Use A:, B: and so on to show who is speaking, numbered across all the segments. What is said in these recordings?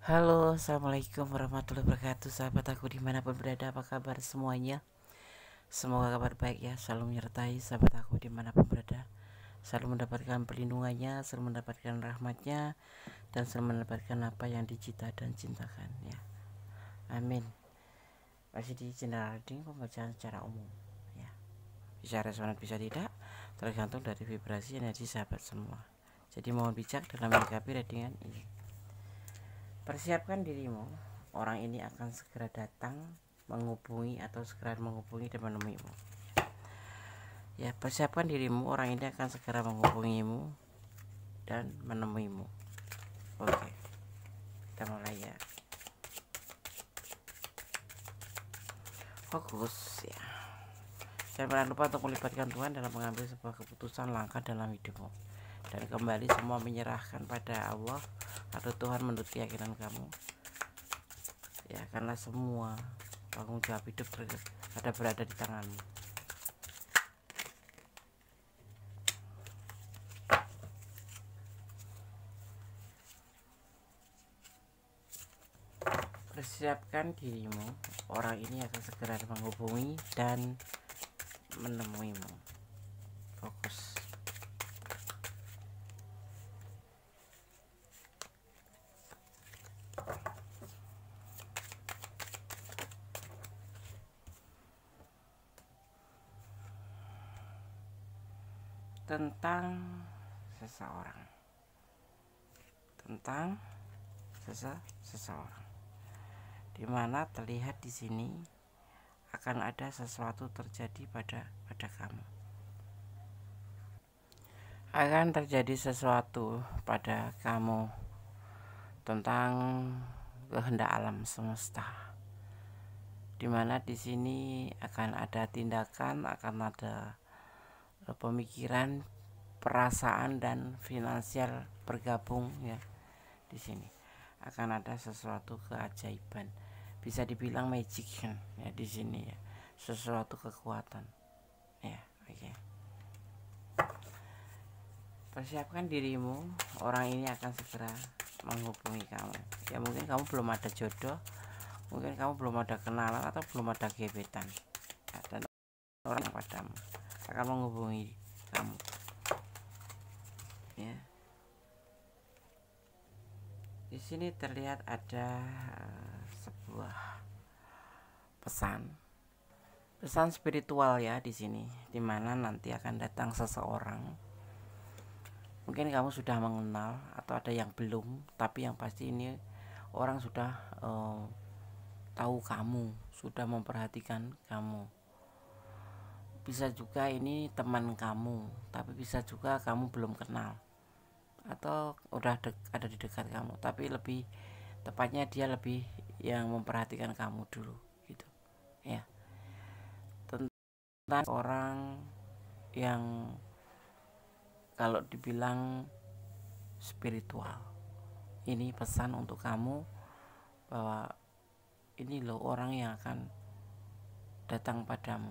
A: Halo, assalamualaikum warahmatullahi wabarakatuh. Sahabat aku dimanapun berada, apa kabar semuanya? Semoga kabar baik ya, selalu menyertai sahabat aku dimanapun berada, selalu mendapatkan perlindungannya, selalu mendapatkan rahmatnya, dan selalu mendapatkan apa yang dicita dan cintakan ya. Amin. Masih di channel reading pembacaan secara umum ya. Bisa resonan bisa tidak, tergantung dari vibrasi energi sahabat semua. Jadi mohon bijak dalam menyikapi readingan ini. Persiapkan dirimu, orang ini akan segera datang, menghubungi atau segera menghubungi dan menemuimu. Ya, persiapkan dirimu, orang ini akan segera menghubungimu dan menemuimu. Oke, kita mulai ya. Fokus ya. Jangan lupa untuk melibatkan Tuhan dalam mengambil sebuah keputusan langkah dalam hidupmu. Dan kembali semua menyerahkan pada Allah atau Tuhan menurut keyakinan kamu. Ya, karena semua tanggung jawab hidup berada di tanganmu. Persiapkan dirimu, orang ini akan segera menghubungi dan menemuimu. Fokus. Tentang seseorang. Tentang seseorang. Dimana terlihat di sini akan ada sesuatu terjadi pada kamu. Akan terjadi sesuatu pada kamu tentang kehendak alam semesta. Dimana di sini akan ada tindakan, akan ada pemikiran, perasaan dan finansial bergabung ya. Di sini akan ada sesuatu keajaiban, bisa dibilang magic ya di sini ya, sesuatu kekuatan ya. Oke. Persiapkan dirimu, orang ini akan segera menghubungi kamu. Ya mungkin kamu belum ada jodoh, mungkin kamu belum ada kenalan atau belum ada gebetan ya, dan orang padamu akan menghubungi kamu ya. Di sini terlihat ada sebuah pesan spiritual ya di sini, dimana nanti akan datang seseorang. Mungkin kamu sudah mengenal atau ada yang belum, tapi yang pasti ini orang sudah tahu kamu, sudah memperhatikan kamu. Bisa juga ini teman kamu, tapi bisa juga kamu belum kenal atau udah ada di dekat kamu, tapi lebih tepatnya dia lebih yang memperhatikan kamu dulu gitu ya. Tentang orang yang kalau dibilang spiritual, ini pesan untuk kamu bahwa ini loh orang yang akan datang padamu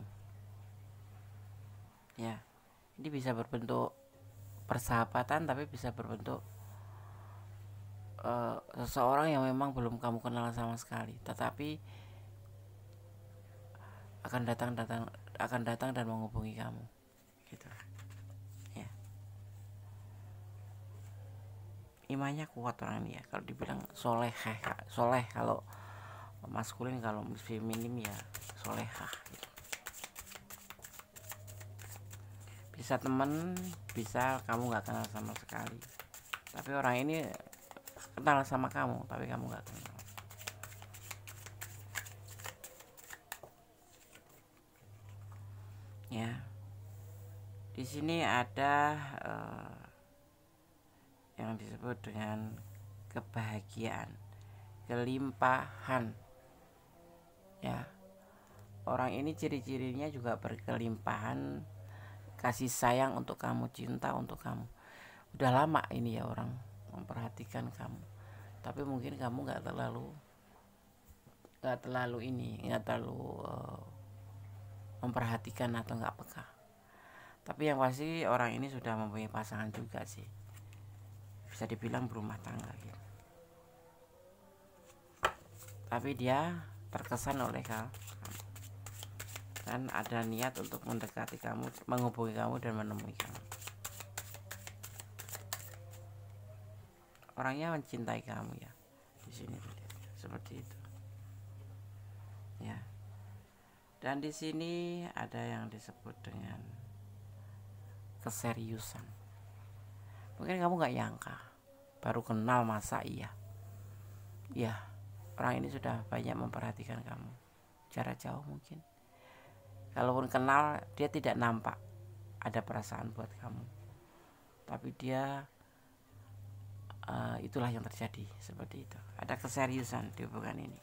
A: ya. Ini bisa berbentuk persahabatan, tapi bisa berbentuk seseorang yang memang belum kamu kenal sama sekali, tetapi akan datang dan menghubungi kamu gitu ya. Imannya kuat orang ini ya, kalau dibilang soleh kalau maskulin, kalau feminim ya solehah gitu. Bisa temen, bisa kamu nggak kenal sama sekali, tapi orang ini kenal sama kamu tapi kamu nggak kenal ya. Di sini ada yang disebut dengan kebahagiaan, kelimpahan ya. Orang ini ciri-cirinya juga berkelimpahan kasih sayang untuk kamu, cinta untuk kamu. Udah lama ini ya orang memperhatikan kamu, tapi mungkin kamu nggak terlalu memperhatikan atau nggak peka. Tapi yang pasti orang ini sudah mempunyai pasangan juga sih, bisa dibilang berumah tangga gitu. tapi dia terkesan oleh kamu dan ada niat untuk mendekati kamu, menghubungi kamu dan menemui kamu. Orangnya mencintai kamu ya, di sini seperti itu ya. Dan di sini ada yang disebut dengan keseriusan. Mungkin kamu nggak nyangka, baru kenal masa iya. Ya, orang ini sudah banyak memperhatikan kamu jarak jauh mungkin. Kalaupun kenal, dia tidak nampak ada perasaan buat kamu, tapi dia itulah yang terjadi seperti itu. Ada keseriusan di hubungan ini.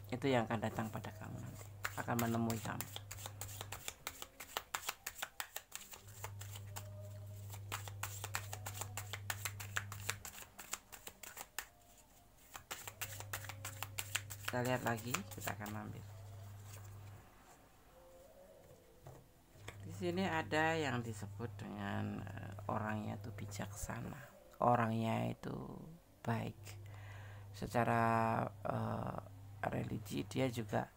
A: Itu yang akan datang pada kamu nanti, akan menemui kamu. Kita lihat lagi, kita akan ambil. Di sini ada yang disebut dengan orangnya itu bijaksana, orangnya itu baik. Secara religi dia juga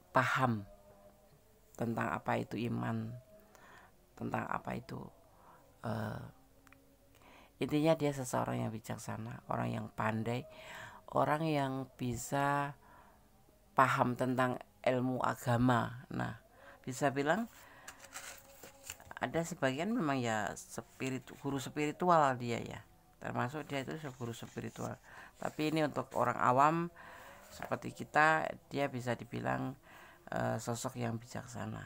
A: paham tentang apa itu iman, tentang apa itu intinya dia seseorang yang bijaksana, orang yang pandai, orang yang bisa paham tentang ilmu agama. Nah, bisa bilang ada sebagian memang ya guru spiritual dia ya, termasuk dia itu guru spiritual. Tapi ini untuk orang awam seperti kita, dia bisa dibilang sosok yang bijaksana,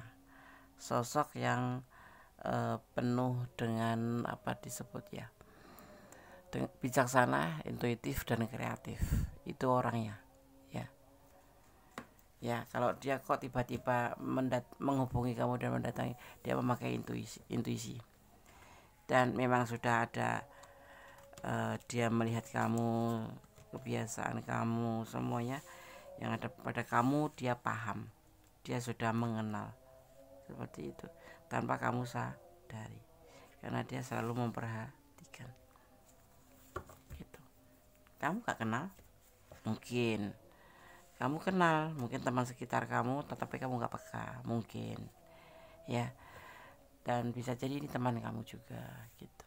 A: sosok yang penuh dengan apa disebut ya, bijaksana, intuitif dan kreatif. Itu orangnya ya. Ya, kalau dia kok tiba-tiba menghubungi kamu dan mendatangi, dia memakai intuisi. Dan memang sudah ada dia melihat kamu, kebiasaan kamu, semuanya yang ada pada kamu dia paham. Dia sudah mengenal seperti itu tanpa kamu sadari, karena dia selalu memperhatikan gitu. Kamu gak kenal, mungkin kamu kenal, mungkin teman sekitar kamu, tetapi kamu gak peka mungkin ya. Dan bisa jadi ini teman kamu juga gitu,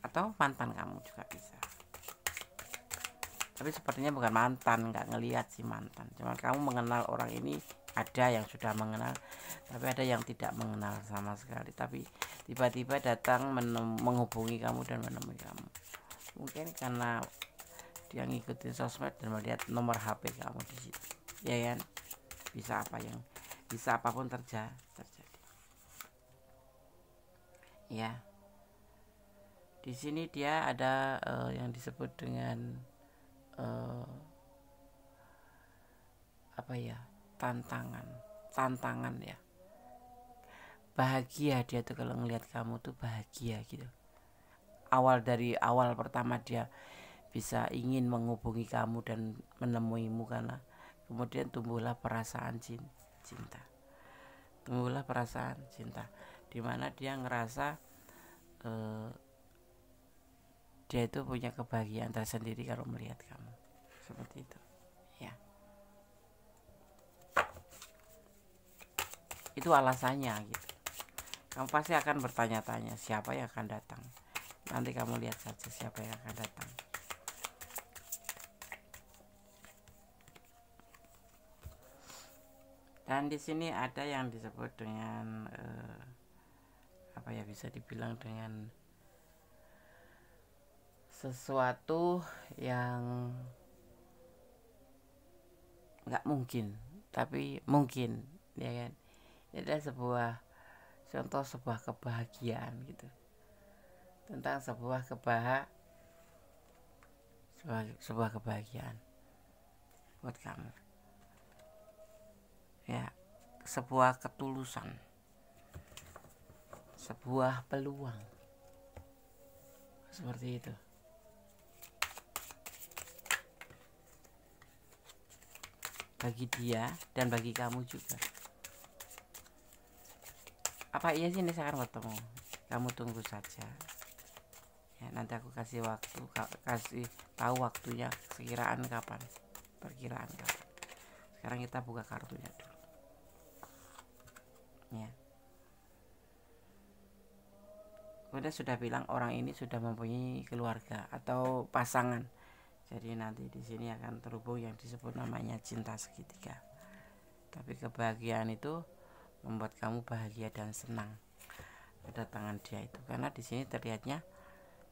A: atau mantan kamu juga bisa. Tapi sepertinya bukan mantan, nggak ngelihat sih mantan. Cuman kamu mengenal orang ini, ada yang sudah mengenal, tapi ada yang tidak mengenal sama sekali. Tapi tiba-tiba datang menghubungi kamu dan menemui kamu. Mungkin karena dia ngikutin sosmed dan melihat nomor HP kamu di situ, ya kan? Bisa apapun terjadi. Ya. Di sini dia ada yang disebut dengan apa ya, tantangan ya, bahagia dia tuh kalau ngelihat kamu tuh bahagia gitu. Dari awal pertama dia bisa ingin menghubungi kamu dan menemuimu, karena kemudian tumbuhlah perasaan cinta, di mana dia ngerasa dia itu punya kebahagiaan tersendiri kalau melihat kamu seperti itu ya. Itu alasannya gitu. Kamu pasti akan bertanya-tanya siapa yang akan datang. Nanti kamu lihat saja siapa yang akan datang. Dan di sini ada yang disebut dengan apa ya, bisa dibilang dengan sesuatu yang nggak mungkin tapi mungkin, ya kan? Ini adalah sebuah kebahagiaan gitu, tentang sebuah kebahagiaan buat kamu ya, sebuah ketulusan, sebuah peluang seperti itu. Bagi dia dan bagi kamu juga. Apa iya sih ini saya akan ketemu? Kamu tunggu saja. Ya, nanti aku kasih waktu, kasih tahu waktunya, perkiraan kapan. Sekarang kita buka kartunya dulu. Ya. Udah sudah bilang orang ini sudah mempunyai keluarga atau pasangan. Jadi nanti di sini akan terhubung yang disebut namanya cinta segitiga. Tapi kebahagiaan itu membuat kamu bahagia dan senang kedatangan dia itu, karena di sini terlihatnya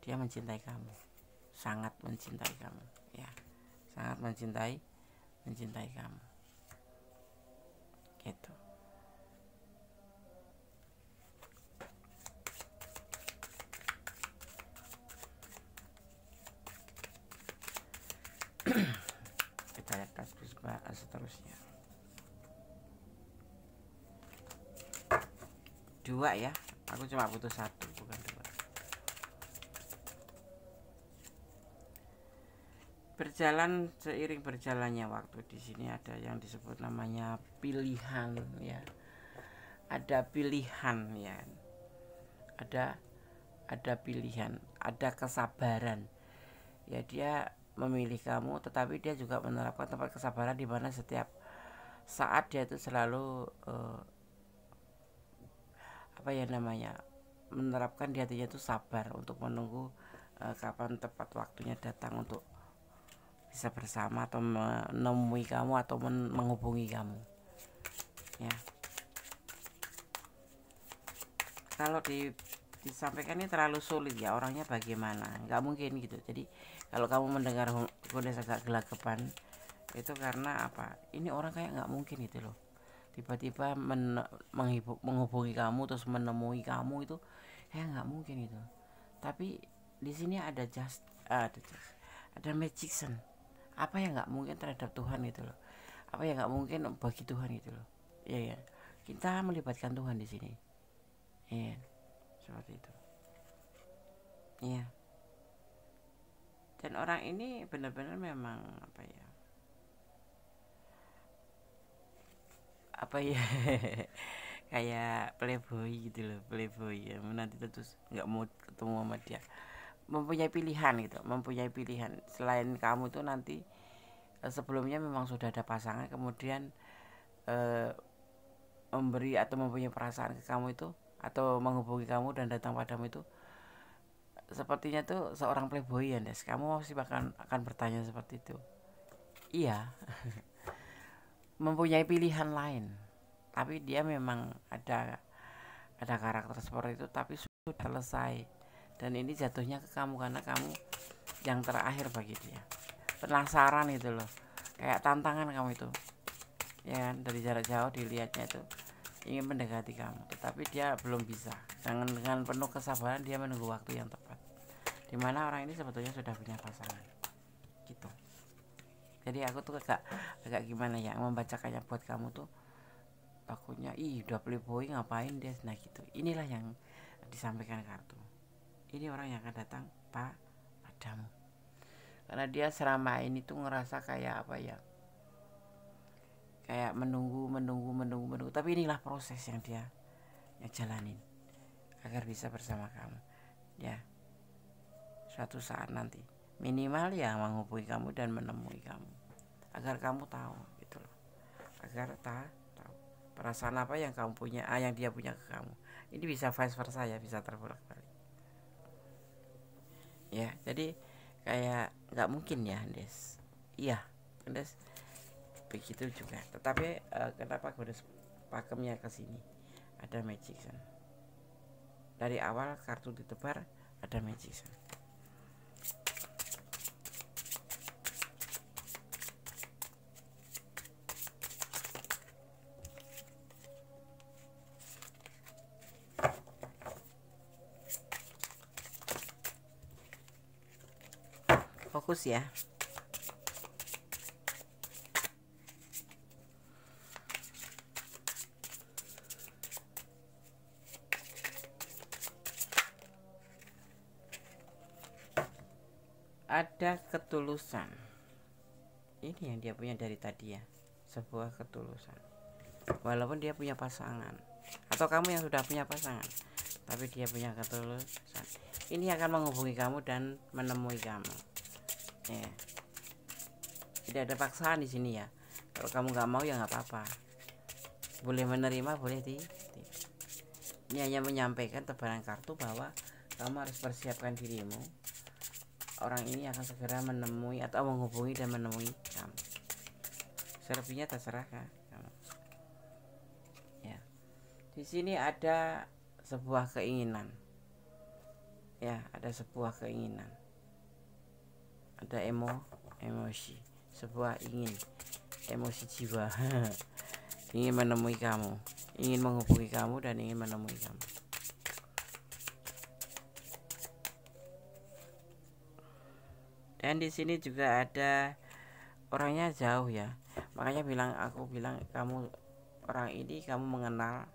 A: dia mencintai kamu, sangat mencintai kamu, ya, sangat mencintai kamu, gitu. Kita lihat kasus seterusnya. 2 ya, aku cuma butuh 1 bukan 2. Berjalan seiring berjalannya waktu, di sini ada yang disebut namanya pilihan, ya. Ada pilihan, ya. Ada pilihan, ada kesabaran. Ya, dia memilih kamu, tetapi dia juga menerapkan tempat kesabaran di mana setiap saat dia itu selalu menerapkan di hatinya itu sabar untuk menunggu kapan tepat waktunya datang untuk bisa bersama atau menemui kamu atau menghubungi kamu, ya. Kalau disampaikan ini terlalu sulit, ya, orangnya bagaimana, nggak mungkin gitu. Jadi kalau kamu mendengar Godes agak gelagapan, itu karena apa? Ini orang kayak nggak mungkin gitu loh, tiba-tiba menghubungi kamu terus menemui kamu, itu ya nggak mungkin itu. Tapi di sini ada magician. Apa yang nggak mungkin terhadap Tuhan itu loh, apa yang nggak mungkin bagi Tuhan itu loh, ya. Kita melibatkan Tuhan di sini, ya, seperti itu, ya. Dan orang ini benar-benar memang kayak playboy gitu loh, playboy, ya. Nanti terus nggak mau ketemu sama dia, mempunyai pilihan selain kamu itu nanti. Sebelumnya memang sudah ada pasangan, kemudian memberi atau mempunyai perasaan ke kamu itu, atau menghubungi kamu dan datang padamu itu, sepertinya tuh seorang playboy, ya, Des. Kamu masih akan bertanya seperti itu. Iya. Mempunyai pilihan lain, tapi dia memang ada karakter seperti itu, tapi sudah selesai. Dan ini jatuhnya ke kamu karena kamu yang terakhir bagi dia. Penasaran itu loh, kayak tantangan kamu itu, ya kan? Dari jarak jauh dilihatnya itu ingin mendekati kamu, tetapi dia belum bisa. Dengan penuh kesabaran dia menunggu waktu yang tepat, dimana orang ini sebetulnya sudah punya pasangan, gitu. Jadi aku tuh agak gimana ya membacakannya buat kamu tuh, takutnya udah playboy ngapain dia, nah gitu. Inilah yang disampaikan kartu. Ini orang yang akan datang padamu, karena dia selama ini tuh ngerasa kayak kayak menunggu, tapi inilah proses yang dia jalanin agar bisa bersama kamu, ya. Suatu saat nanti minimal ya menghubungi kamu dan menemui kamu, agar kamu tahu gitu loh, agar tahu perasaan apa yang kamu punya, yang dia punya ke kamu. Ini bisa vice versa, ya, bisa terbolak-balik, ya. Jadi kayak nggak mungkin, ya, Des. Iya, Des, begitu juga. Tetapi kenapa gue pakemnya ke sini? Ada magician. Dari awal kartu ditebar ada magician. Fokus, ya. Ada ketulusan. Ini yang dia punya dari tadi, ya, sebuah ketulusan. Walaupun dia punya pasangan, atau kamu yang sudah punya pasangan, tapi dia punya ketulusan. ini akan menghubungi kamu dan menemui kamu. Ya. Tidak ada paksaan di sini ya. Kalau kamu nggak mau ya nggak apa-apa. Boleh menerima, boleh tidak. Ini hanya menyampaikan tebaran kartu bahwa kamu harus persiapkan dirimu. Orang ini akan segera menemui atau menghubungi dan menemui kamu. Selebihnya terserah kan kamu. Ya. Di sini ada sebuah keinginan. Ya, ada sebuah keinginan. Ada emosi, sebuah emosi jiwa. Ingin menemui kamu, ingin menghubungi kamu dan ingin menemui kamu. Dan di sini juga ada orangnya jauh ya. Makanya aku bilang kamu orang ini kamu mengenal,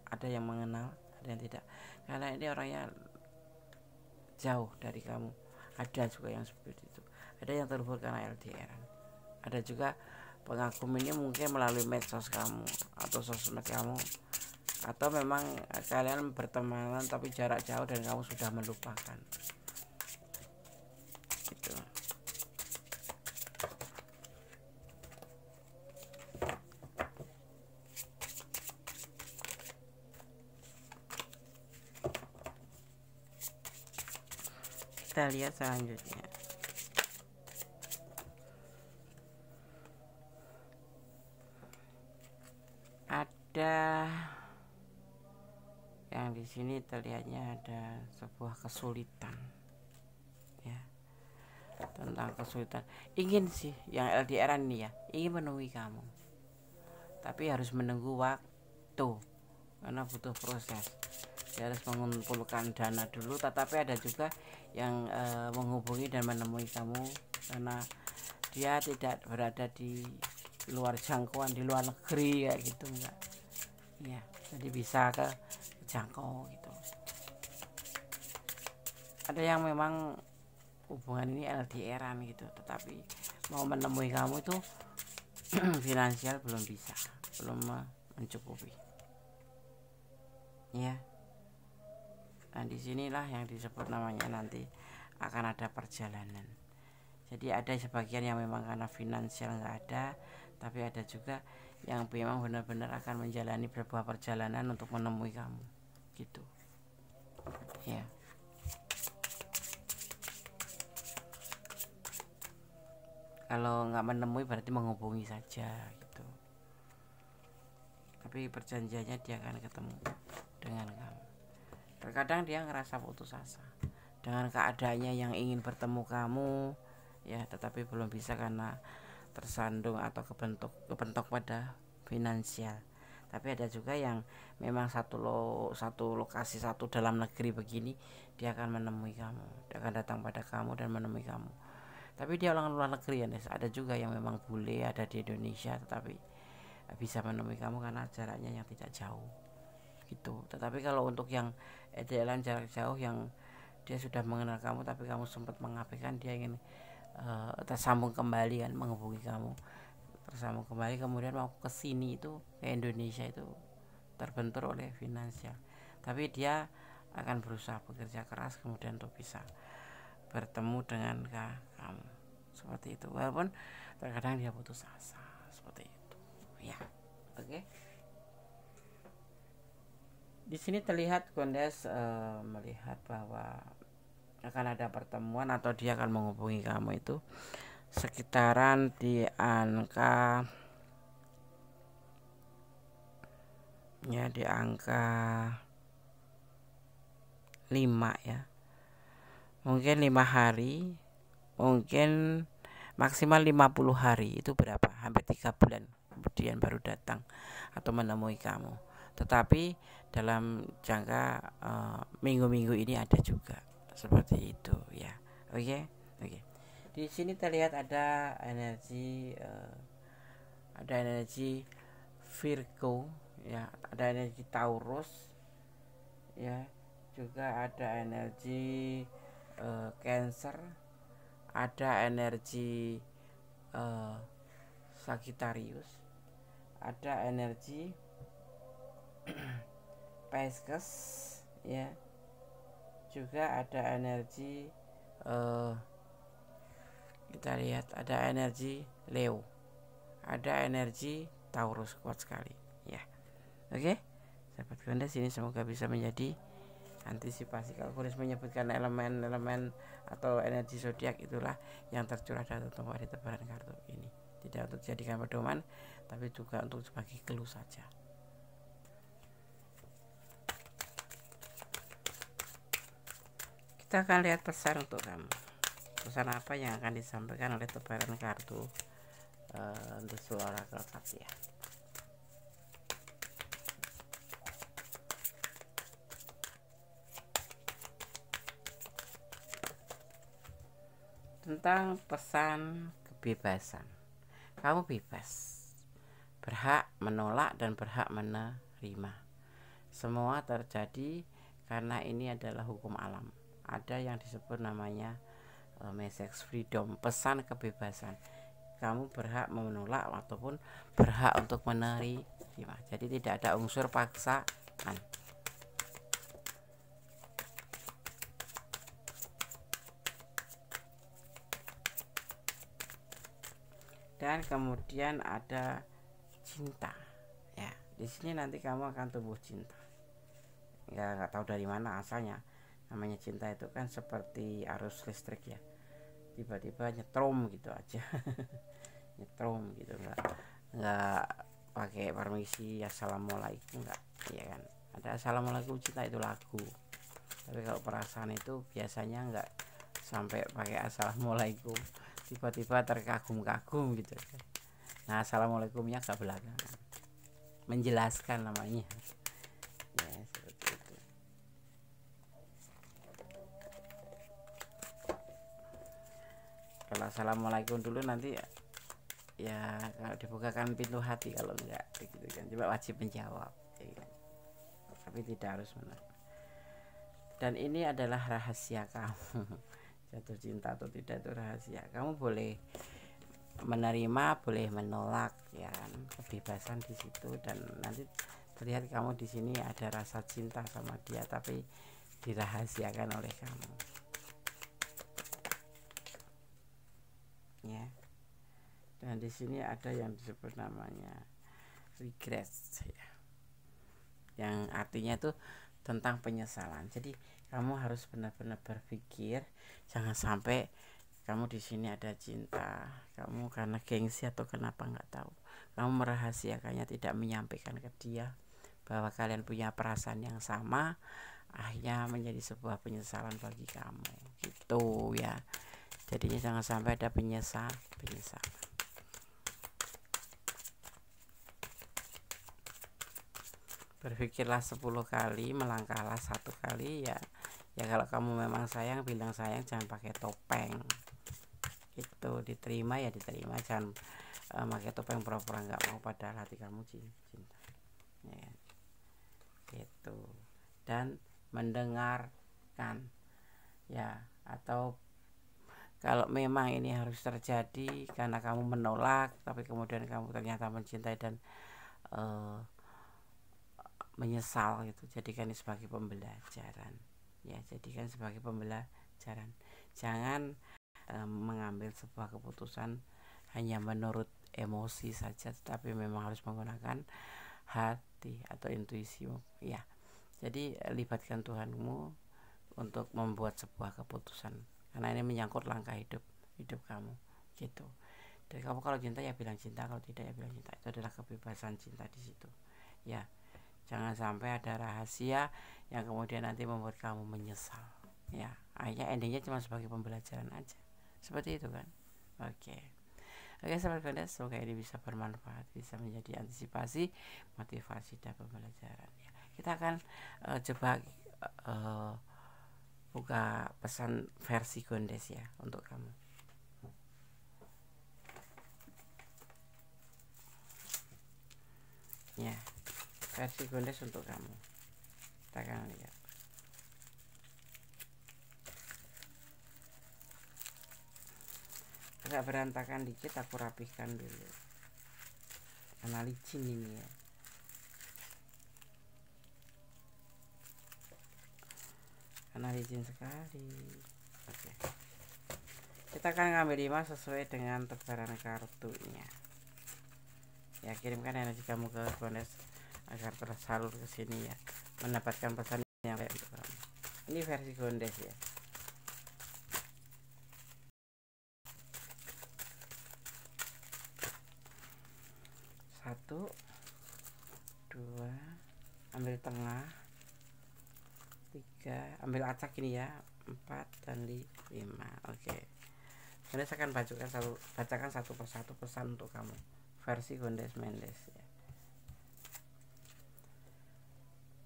A: ada yang mengenal, ada yang tidak. Karena ini orangnya jauh dari kamu. Ada juga yang seperti itu. Ada yang terhubung karena LDR. Ada juga pengagum ini mungkin melalui medsos kamu atau sosmed kamu, atau memang kalian bertemanan tapi jarak jauh dan kamu sudah melupakan gitu. Kita lihat selanjutnya. Ada yang di sini terlihatnya ada sebuah kesulitan ya, tentang kesulitan. Ingin sih yang LDR ini ya, ingin menemui kamu, tapi harus menunggu waktu karena butuh proses. Dia harus mengumpulkan dana dulu, tetapi ada juga yang menghubungi dan menemui kamu karena dia tidak berada di luar jangkauan, di luar negeri kayak gitu enggak ya, jadi bisa ke jangkau gitu. Ada yang memang hubungan ini LDRan gitu, tetapi mau menemui kamu itu finansial belum bisa, belum mencukupi ya. Nah disinilah yang disebut namanya nanti akan ada perjalanan. Jadi ada sebagian yang memang karena finansial nggak ada, tapi ada juga yang memang benar-benar akan menjalani beberapa perjalanan untuk menemui kamu gitu ya. Kalau nggak menemui berarti menghubungi saja gitu, tapi perjanjiannya dia akan ketemu dengan kamu. Terkadang dia ngerasa putus asa dengan keadaannya yang ingin bertemu kamu ya, tetapi belum bisa karena tersandung atau kebentuk pada finansial. Tapi ada juga yang memang satu lokasi, satu dalam negeri begini, dia akan menemui kamu, dia akan datang pada kamu dan menemui kamu. Tapi dia orang luar negeri ya, ada juga yang memang bule ada di Indonesia tetapi bisa menemui kamu karena jaraknya yang tidak jauh gitu. Tetapi kalau untuk yang jalan jarak jauh yang dia sudah mengenal kamu tapi kamu sempat mengabaikan, dia ingin tersambung kembali kan, menghubungi kamu, tersambung kembali, kemudian mau ke sini itu ke Indonesia itu terbentur oleh finansial. Tapi dia akan berusaha bekerja keras kemudian untuk bisa bertemu dengan kamu seperti itu, walaupun terkadang dia putus asa seperti itu ya. Oke. Di sini terlihat Gondes melihat bahwa akan ada pertemuan atau dia akan menghubungi kamu itu sekitaran di angka ya, di angka 5 ya, mungkin 5 hari, mungkin maksimal 50 hari. Itu berapa? Hampir 3 bulan kemudian baru datang atau menemui kamu. Tetapi dalam jangka minggu-minggu ini ada juga seperti itu ya. Oke. Di sini terlihat ada energi Virgo ya, ada energi Taurus ya, juga ada energi Cancer, ada energi Sagittarius, ada energi Pisces ya, juga ada energi kita lihat ada energi Leo, ada energi Taurus kuat sekali ya. Oke, sahabat Gondes, ini semoga bisa menjadi antisipasi. Kalau Gondes menyebutkan elemen-elemen atau energi zodiak, itulah yang tercurah dalam tempat di tebaran kartu ini. Tidak untuk dijadikan pedoman, tapi juga untuk sebagai clue saja. Kita akan lihat pesan untuk kamu. Pesan apa yang akan disampaikan oleh tebaran kartu untuk suara kelengkap ya. Tentang pesan kebebasan. Kamu bebas, berhak menolak dan berhak menerima. Semua terjadi karena ini adalah hukum alam. Ada yang disebut namanya message freedom, pesan kebebasan. Kamu berhak menolak ataupun berhak untuk menerima. Jadi tidak ada unsur paksaan. Dan kemudian ada cinta ya. Di sini nanti kamu akan tumbuh cinta ya, nggak tahu dari mana asalnya. Namanya cinta itu kan seperti arus listrik ya, tiba-tiba nyetrum gitu aja. Nyetrum gitu, nggak pakai permisi assalamualaikum, nggak ya kan. Ada assalamualaikum cinta itu lagu, tapi kalau perasaan itu biasanya nggak sampai pakai assalamualaikum, tiba-tiba terkagum-kagum gitu. Nah, assalamualaikumnya ke belakang, menjelaskan namanya ya, seperti itu. Kalau assalamualaikum dulu nanti ya kalau dibukakan pintu hati, kalau enggak gitu kan, coba wajib menjawab ya kan? Tapi tidak harus benar. Dan ini adalah rahasia kamu. Jatuh cinta atau tidak itu rahasia. Kamu boleh menerima, boleh menolak ya kan, kebebasan di situ. Dan nanti terlihat kamu di sini ada rasa cinta sama dia, tapi dirahasiakan oleh kamu ya. Dan di sini ada yang disebut namanya regret ya, yang artinya itu tentang penyesalan. Jadi kamu harus benar-benar berpikir, jangan sampai kamu di sini ada cinta, kamu karena gengsi atau kenapa nggak tahu, kamu merahasiakannya, tidak menyampaikan ke dia bahwa kalian punya perasaan yang sama, akhirnya menjadi sebuah penyesalan bagi kamu gitu ya. Jadinya jangan sampai ada penyesalan. Berpikirlah 10 kali, melangkahlah 1 kali ya. Ya kalau kamu memang sayang, bilang sayang, jangan pakai topeng. Itu diterima ya diterima, jangan pakai topeng pura-pura nggak mau padahal hati kamu cinta. Ya, gitu. Dan mendengarkan ya, atau kalau memang ini harus terjadi karena kamu menolak, tapi kemudian kamu ternyata mencintai dan menyesal gitu, jadikan ini sebagai pembelajaran ya, jadikan sebagai pembelajaran. Jangan mengambil sebuah keputusan hanya menurut emosi saja, tetapi memang harus menggunakan hati atau intuisimu ya. Jadi libatkan Tuhanmu untuk membuat sebuah keputusan, karena ini menyangkut langkah hidup kamu gitu. Jadi kamu kalau cinta ya bilang cinta, kalau tidak ya bilang cinta. Itu adalah kebebasan cinta di situ ya. Jangan sampai ada rahasia yang kemudian nanti membuat kamu menyesal ya. Akhirnya endingnya cuma sebagai pembelajaran aja, seperti itu kan. Oke, sahabat Gondes, semoga ini bisa bermanfaat, bisa menjadi antisipasi, motivasi, dan pembelajaran ya. Kita akan coba buka pesan versi Gondes ya untuk kamu ya. Versi Gondes untuk kamu, kita akan lihat. Agak berantakan dikit, aku rapihkan dulu karena licin ini ya. karena licin sekali. Oke, kita akan ngambil 5 sesuai dengan tebaran kartunya. Ya, kirimkan energi kamu ke Gondes agar tersalur ke sini ya, mendapatkan pesan yang baik untuk kamu. Ini versi Gondes ya. Satu, dua, ambil tengah, 3, ambil acak ini ya, 4 dan 5. Oke. Gondes akan bacakan satu persatu pesan untuk kamu. Versi Gondes Mendes ya.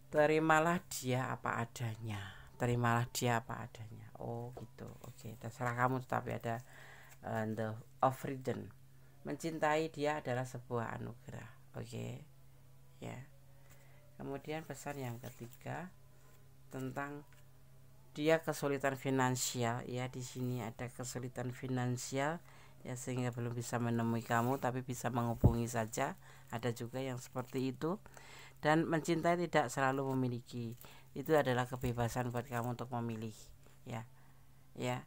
A: Terimalah dia apa adanya. Terimalah dia apa adanya. Oh gitu. Oke, terserah kamu, tetapi ada the of freedom. Mencintai dia adalah sebuah anugerah. Oke. Ya. Kemudian pesan yang ketiga tentang dia kesulitan finansial ya, di sini ada kesulitan finansial ya, sehingga belum bisa menemui kamu, tapi bisa menghubungi saja. Ada juga yang seperti itu. Dan mencintai tidak selalu memiliki, itu adalah kebebasan buat kamu untuk memilih ya. Ya,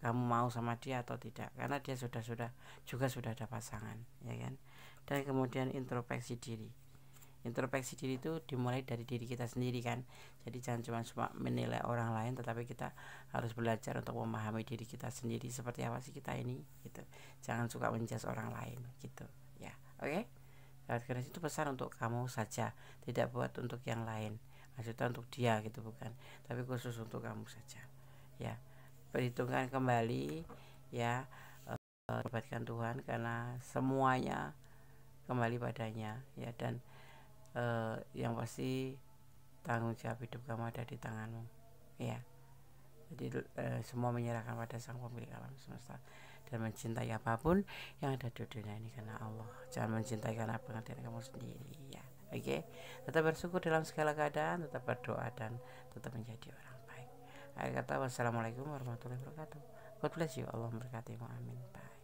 A: kamu mau sama dia atau tidak, karena dia sudah ada pasangan ya kan. Dan kemudian introspeksi diri. Introspeksi diri itu dimulai dari diri kita sendiri kan. Jadi jangan cuma menilai orang lain, tetapi kita harus belajar untuk memahami diri kita sendiri, seperti apa sih kita ini gitu. Jangan suka menjudge orang lain gitu ya. Oke? Karena itu pesan untuk kamu saja, tidak buat untuk yang lain. Maksudnya untuk dia gitu bukan, tapi khusus untuk kamu saja ya. Perhitungkan kembali ya, libatkan Tuhan karena semuanya kembali padanya ya. Dan yang pasti tanggung jawab hidup kamu ada di tanganmu ya. Jadi semua menyerahkan pada Sang Pemilik alam semesta, dan mencintai apapun yang ada di dunia ini karena Allah. Jangan mencintai karena pengertian kamu sendiri ya. Oke, tetap bersyukur dalam segala keadaan, tetap berdoa, dan tetap menjadi orang baik. Akhir kata, wassalamualaikum warahmatullahi wabarakatuh. God bless you. Allah memberkatimu. Amin. Bye.